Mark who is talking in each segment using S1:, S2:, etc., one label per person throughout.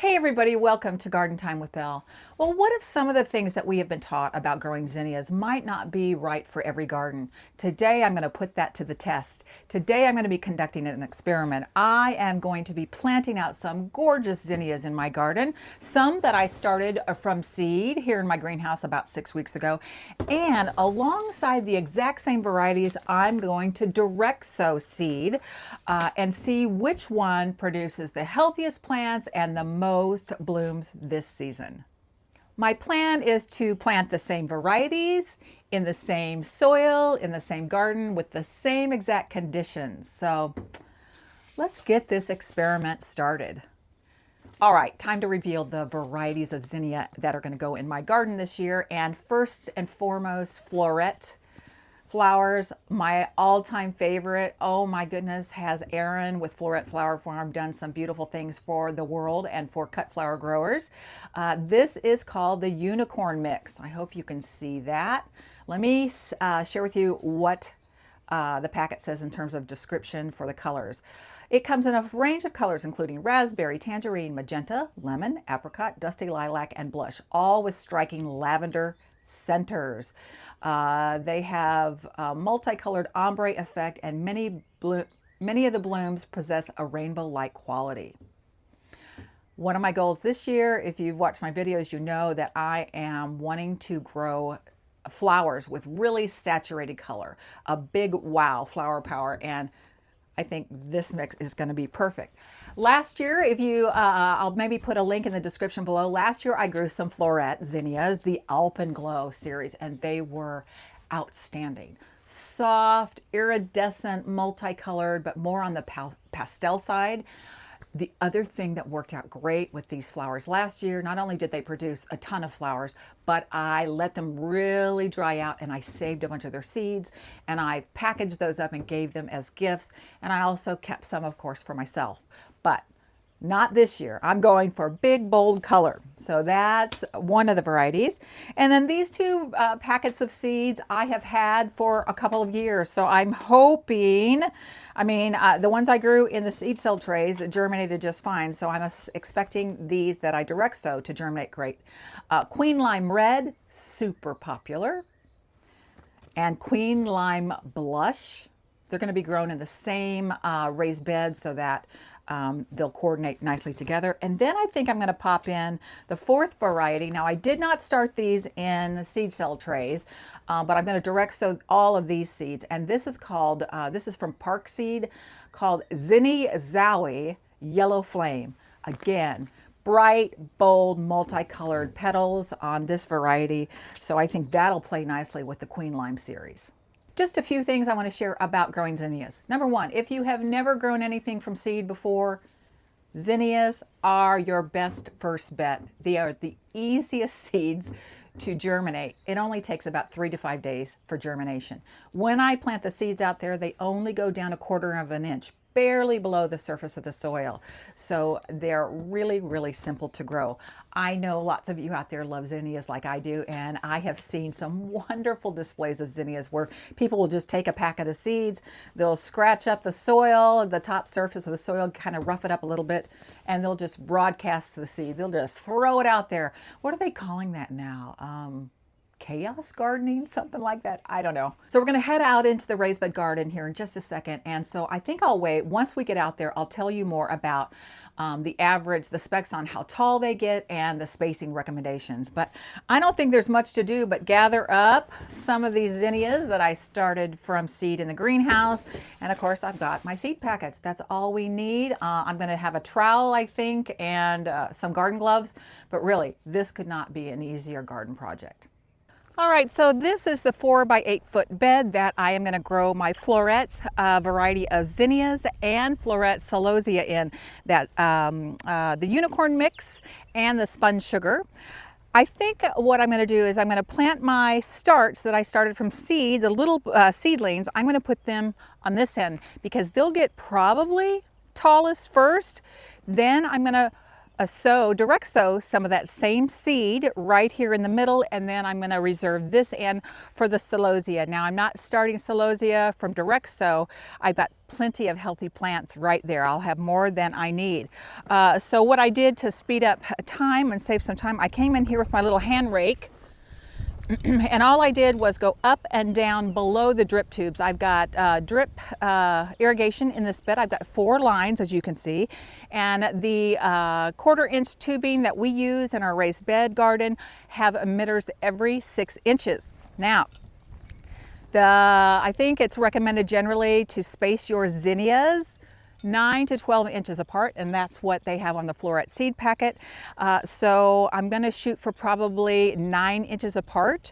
S1: Hey everybody, welcome to Garden Time with Belle. Well, what if some of the things that we have been taught about growing zinnias might not be right for every garden? Today I'm going to put that to the test. Today I'm going to be conducting an experiment. I am going to be planting out some gorgeous zinnias in my garden, some that I started from seed here in my greenhouse about 6 weeks ago. And alongside the exact same varieties, I'm going to direct sow seed and see which one produces the healthiest plants and the most blooms this season. My plan is to plant the same varieties in the same soil, in the same garden, with the same exact conditions. So let's get this experiment started. All right, time to reveal the varieties of zinnia that are going to go in my garden this year. And first and foremost, Floret flowers, my all-time favorite. Oh my goodness, has Aaron with Floret Flower Farm done some beautiful things for the world and for cut flower growers. This is called the Unicorn Mix. I hope you can see that. Let me share with you what the packet says in terms of description for the colors. It comes in a range of colors including raspberry, tangerine, magenta, lemon, apricot, dusty lilac, and blush, all with striking lavender centers. They have a multicolored ombre effect, and many of the blooms possess a rainbow-like quality. One of my goals this year, if you've watched my videos, you know that I am wanting to grow flowers with really saturated color, a big wow flower power, and I think this mix is going to be perfect. Last year, if you, I'll maybe put a link in the description below. Last year, I grew some Floret zinnias, the Alpenglow series, and they were outstanding. Soft, iridescent, multicolored, but more on the pastel side. The other thing that worked out great with these flowers last year, not only did they produce a ton of flowers, but I let them really dry out and I saved a bunch of their seeds and I packaged those up and gave them as gifts. And I also kept some, of course, for myself. But not this year. I'm going for big, bold color. So that's one of the varieties. And then these two packets of seeds I have had for a couple of years. So I'm hoping, the ones I grew in the seed cell trays germinated just fine. So I'm expecting these that I direct sow to germinate great. Queen Lime Red, super popular. And Queen Lime Blush. They're going to be grown in the same raised bed so that they'll coordinate nicely together. And then I think I'm going to pop in the fourth variety. Now, I did not start these in seed cell trays, but I'm going to direct sow all of these seeds. And this is called, this is from Park Seed, called Zowie Yellow Flame. Again, bright, bold, multicolored petals on this variety. So I think that'll play nicely with the Queen Lime series. Just a few things I want to share about growing zinnias. Number one, if you have never grown anything from seed before, zinnias are your best first bet. They are the easiest seeds to germinate. It only takes about 3 to 5 days for germination. When I plant the seeds out there, they only go down 1/4 of an inch, barely below the surface of the soil. So they're really, really simple to grow. I know lots of you out there love zinnias like I do, and I have seen some wonderful displays of zinnias where people will just take a packet of seeds, they'll scratch up the soil, the top surface of the soil, kind of rough it up a little bit, and they'll just broadcast the seed. They'll just throw it out there. What are they calling that now? Chaos gardening, something like that. I don't know. So we're going to head out into the raised bed garden here in just a second. And so I think I'll wait. Once we get out there, I'll tell you more about the average, the specs on how tall they get and the spacing recommendations. But I don't think there's much to do but gather up some of these zinnias that I started from seed in the greenhouse. And of course, I've got my seed packets. That's all we need. I'm going to have a trowel, I think, and some garden gloves. But really, this could not be an easier garden project. All right, so this is the 4 by 8 foot bed that I am going to grow my Floret variety of zinnias and Floret celosia in, that the Unicorn Mix and the Spun Sugar. I think what I'm going to do is I'm going to plant my starts that I started from seed, the little seedlings. I'm going to put them on this end because they'll get probably tallest first. Then I'm going to direct sow some of that same seed right here in the middle, and then I'm going to reserve this end for the celosia. Now I'm not starting celosia from direct sow. I've got plenty of healthy plants right there. I'll have more than I need. So what I did to speed up time and save some time, I came in here with my little hand rake. And all I did was go up and down below the drip tubes. I've got drip irrigation in this bed. I've got 4 lines, as you can see. And the 1/4 inch tubing that we use in our raised bed garden have emitters every 6 inches. Now, I think it's recommended generally to space your zinnias 9 to 12 inches apart, and that's what they have on the Floret seed packet. So I'm going to shoot for probably 9 inches apart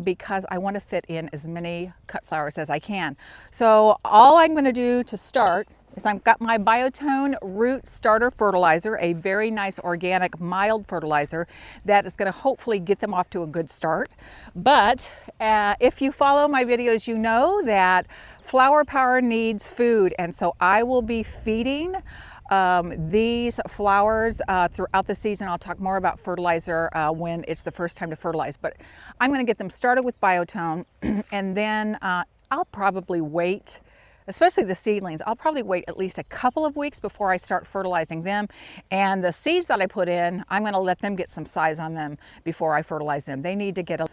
S1: because I want to fit in as many cut flowers as I can. So all I'm going to do to start is I've got my Biotone root starter fertilizer, a very nice organic mild fertilizer that is going to hopefully get them off to a good start. But if you follow my videos, you know that flower power needs food, and so I will be feeding these flowers throughout the season. I'll talk more about fertilizer when it's the first time to fertilize, but I'm going to get them started with Biotone, and then I'll probably wait, especially the seedlings, I'll probably wait at least a couple of weeks before I start fertilizing them. And the seeds that I put in, I'm going to let them get some size on them before I fertilize them. They need to get a...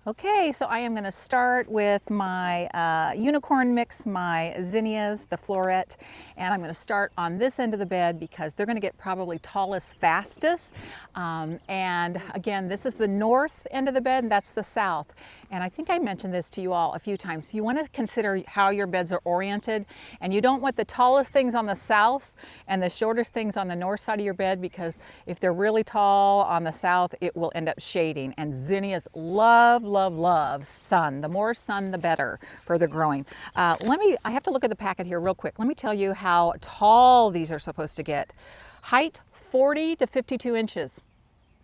S1: Okay, so I am going to start with my unicorn mix, my zinnias, the floret, and I'm going to start on this end of the bed because they're going to get probably tallest fastest. And again, this is the north end of the bed and that's the south. And I think I mentioned this to you all a few times. You want to consider how your beds are oriented, and you don't want the tallest things on the south and the shortest things on the north side of your bed, because if they're really tall on the south, it will end up shading. And zinnias love sun. The more sun, the better for their growing. I have to look at the packet here real quick. Let me tell you how tall these are supposed to get. Height 40 to 52 inches.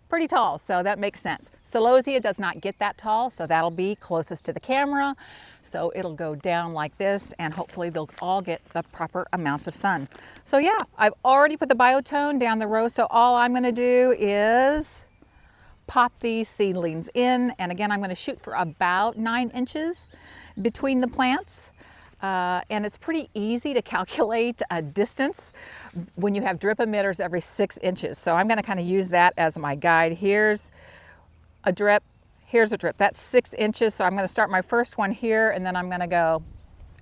S1: Pretty tall, so that makes sense. Celosia does not get that tall, so that'll be closest to the camera. So it'll go down like this, and hopefully they'll all get the proper amount of sun. So yeah, I've already put the Biotone down the row, so all I'm gonna do is pop these seedlings in. And again, I'm going to shoot for about 9 inches between the plants. And it's pretty easy to calculate a distance when you have drip emitters every 6 inches. So I'm going to kind of use that as my guide. Here's a drip, here's a drip. That's 6 inches. So I'm going to start my first one here, and then I'm going to go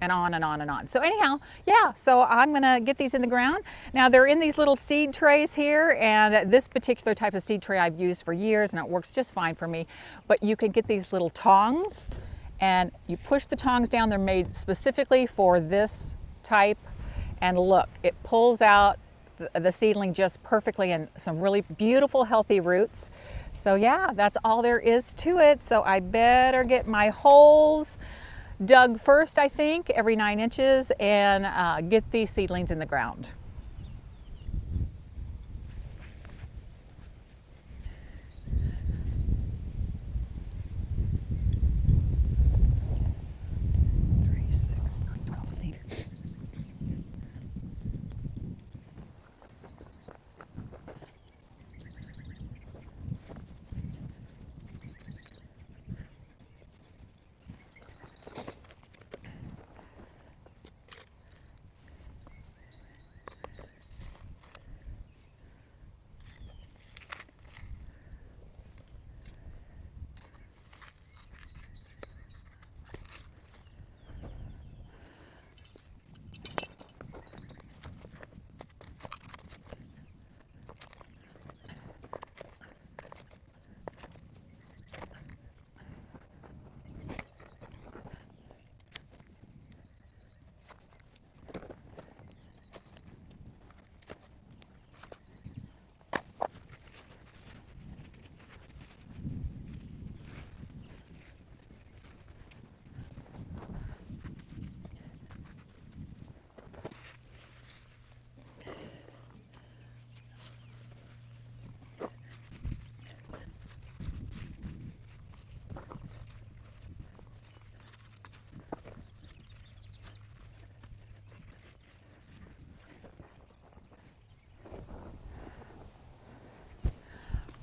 S1: and on and on and on. So anyhow, yeah, so I'm gonna get these in the ground. Now they're in these little seed trays here, and this particular type of seed tray I've used for years and it works just fine for me. But you can get these little tongs and you push the tongs down. They're made specifically for this type, and look, it pulls out the seedling just perfectly, and some really beautiful healthy roots. So yeah, that's all there is to it. So I better get my holes dug first, I think, every 9 inches, and get these seedlings in the ground.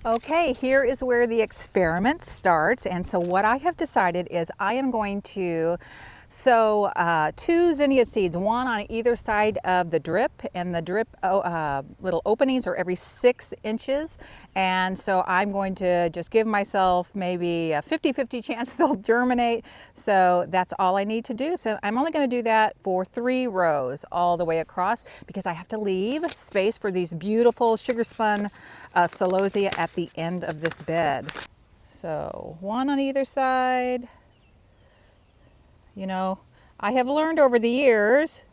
S1: Okay, here is where the experiment starts. And so what I have decided is I am going to sow 2 zinnia seeds, one on either side of the drip, and the drip little openings are every 6 inches. And so I'm going to just give myself maybe a 50-50 chance they'll germinate. So that's all I need to do. So I'm only going to do that for 3 rows all the way across because I have to leave space for these beautiful sugar spun celosia at the end of this bed. So 1 on either side. You know, I have learned over the years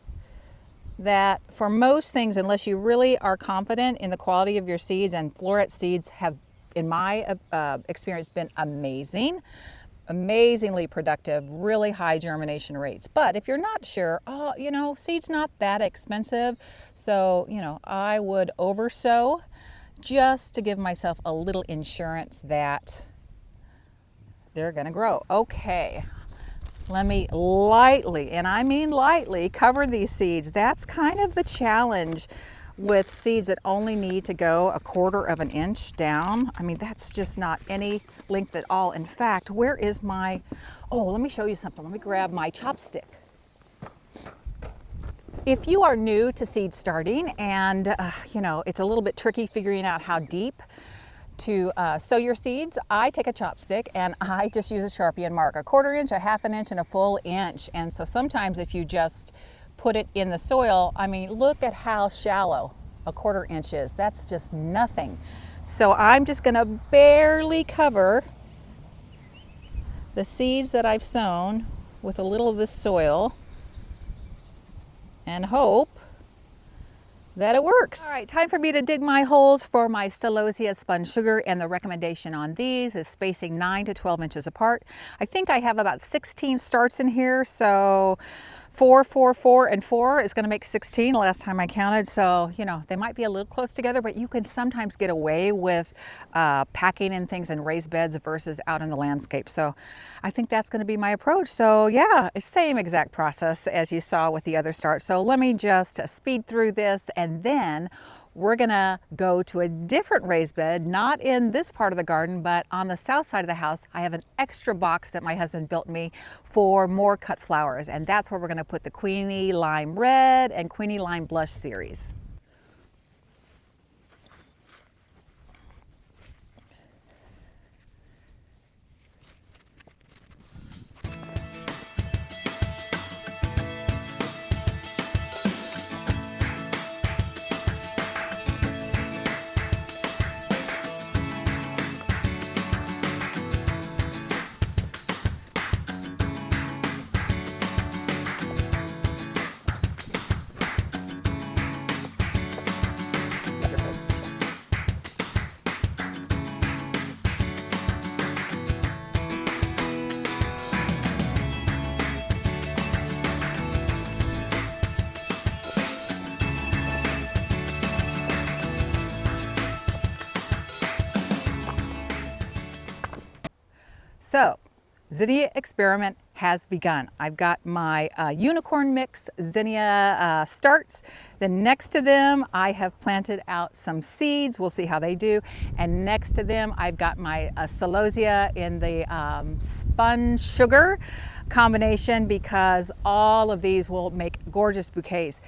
S1: that for most things, unless you really are confident in the quality of your seeds, and Floret seeds have, in my experience, been amazingly productive, really high germination rates. But if you're not sure, oh, you know, seed's not that expensive. So, you know, I would oversow just to give myself a little insurance that they're going to grow. Okay. Let me lightly, and I mean lightly, cover these seeds. That's kind of the challenge with seeds that only need to go 1/4 of an inch down. I mean, that's just not any length at all. In fact, where is my, oh, let me show you something. Let me grab my chopstick. If you are new to seed starting and, you know, it's a little bit tricky figuring out how deep to sow your seeds, I take a chopstick and I just use a Sharpie and mark 1/4 inch, a 1/2 inch, and a full inch. And so sometimes if you just put it in the soil, I mean, look at how shallow 1/4 inch is. That's just nothing. So I'm just gonna barely cover the seeds that I've sown with a little of this soil and hope that it works. All right, time for me to dig my holes for my celosia spun sugar, and the recommendation on these is spacing 9 to 12 inches apart. I think I have about 16 starts in here, so 4, 4, 4, and 4 is gonna make 16 last time I counted. So, you know, they might be a little close together, but you can sometimes get away with packing in things in raised beds versus out in the landscape. So I think that's gonna be my approach. So yeah, it's same exact process as you saw with the other start. So let me just speed through this, and then we're gonna go to a different raised bed, not in this part of the garden, but on the south side of the house. I have an extra box that my husband built me for more cut flowers, and that's where we're gonna put the Queenie Lime Red and Queenie Lime Blush series. So, Zinnia Experiment has begun. I've got my Unicorn Mix Zinnia starts. Then next to them, I have planted out some seeds. We'll see how they do. And next to them, I've got my celosia in the spun sugar combination, because all of these will make gorgeous bouquets.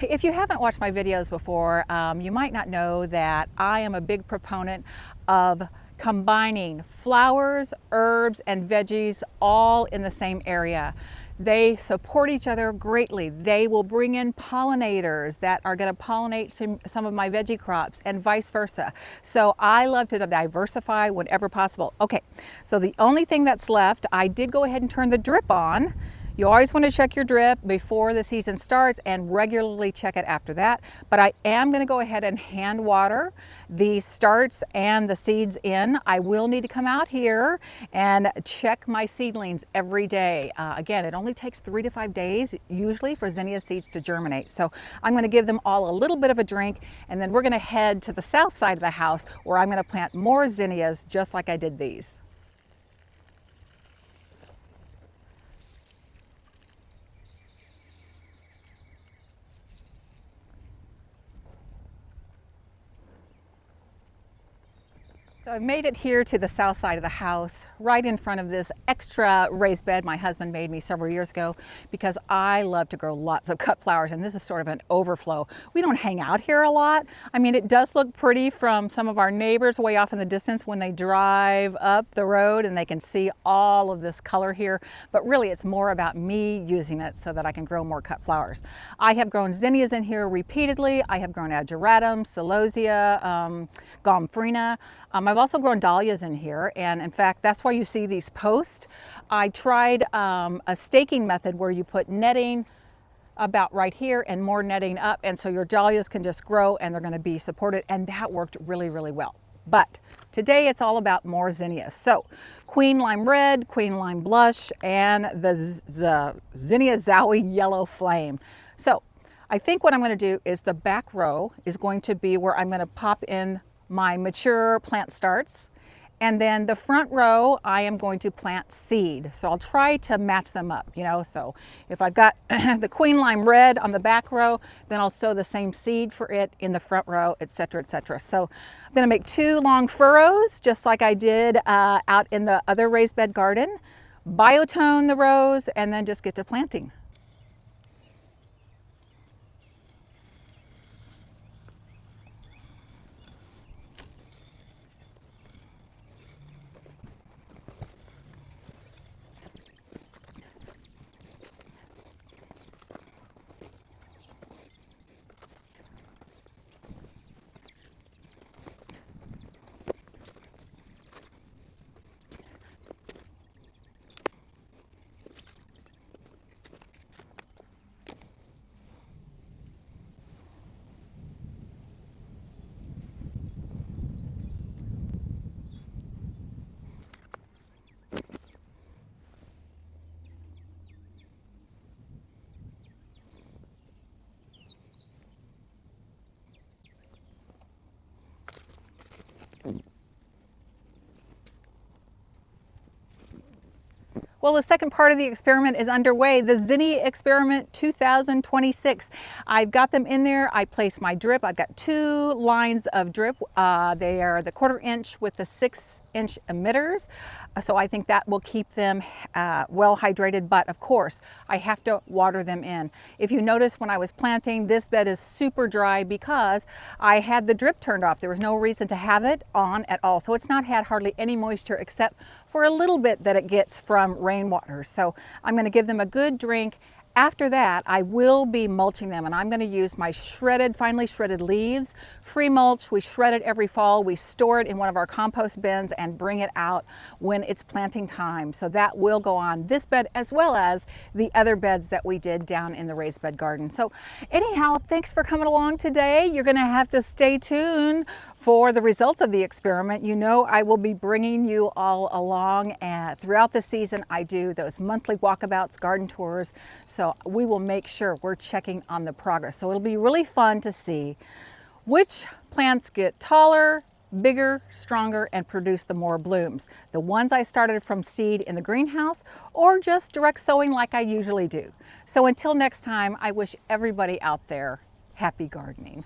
S1: If you haven't watched my videos before, you might not know that I am a big proponent of combining flowers, herbs, and veggies all in the same area. They support each other greatly. They will bring in pollinators that are going to pollinate some of my veggie crops, and vice versa. So I love to diversify whenever possible. Okay, so the only thing that's left, I did go ahead and turn the drip on. You always want to check your drip before the season starts and regularly check it after that. But I am going to go ahead and hand water the starts and the seeds in. I will need to come out here and check my seedlings every day. Again, it only takes 3 to 5 days usually for zinnia seeds to germinate. So I'm going to give them all a little bit of a drink, and then we're going to head to the south side of the house where I'm going to plant more zinnias just like I did these. So I've made it here to the south side of the house, right in front of this extra raised bed my husband made me several years ago because I love to grow lots of cut flowers, and this is sort of an overflow. We don't hang out here a lot. I mean, it does look pretty from some of our neighbors way off in the distance when they drive up the road and they can see all of this color here, but really it's more about me using it so that I can grow more cut flowers. I have grown zinnias in here repeatedly. I have grown ageratum, celosia, gomphrena. I've also grown dahlias in here, and in fact that's why you see these posts. I tried a staking method where you put netting about right here and more netting up, and so your dahlias can just grow and they're going to be supported, and that worked really, really well. But today it's all about more zinnias. So Queen Lime Red, Queen Lime Blush, and the Zinnia Zowie Yellow Flame. So I think what I'm going to do is the back row is going to be where I'm going to pop in my mature plant starts, and then the front row I am going to plant seed. So I'll try to match them up, you know. So if I've got the Queen Lime Red on the back row, then I'll sow the same seed for it in the front row, etc., etc. So I'm going to make 2 long furrows just like I did out in the other raised bed garden, biotone the rows, and then just get to planting. Well, the second part of the experiment is underway, the Zinnia Experiment 2026. I've got them in there. I placed my drip. I've got 2 lines of drip. They are the 1/4 inch with the 6-inch emitters. So I think that will keep them well hydrated, but of course I have to water them in. If you notice when I was planting, this bed is super dry because I had the drip turned off. There was no reason to have it on at all. So it's not had hardly any moisture except for a little bit that it gets from rainwater. So I'm going to give them a good drink. After that, I will be mulching them, and I'm going to use my shredded, finely shredded leaves, free mulch. We shred it every fall. We store it in one of our compost bins and bring it out when it's planting time. So that will go on this bed as well as the other beds that we did down in the raised bed garden. So anyhow, thanks for coming along today. You're going to have to stay tuned for the results of the experiment. You know, I will be bringing you all along, and throughout the season I do those monthly walkabouts, garden tours, so we will make sure we're checking on the progress. So it'll be really fun to see which plants get taller, bigger, stronger, and produce the more blooms. The ones I started from seed in the greenhouse or just direct sowing like I usually do. So until next time, I wish everybody out there happy gardening.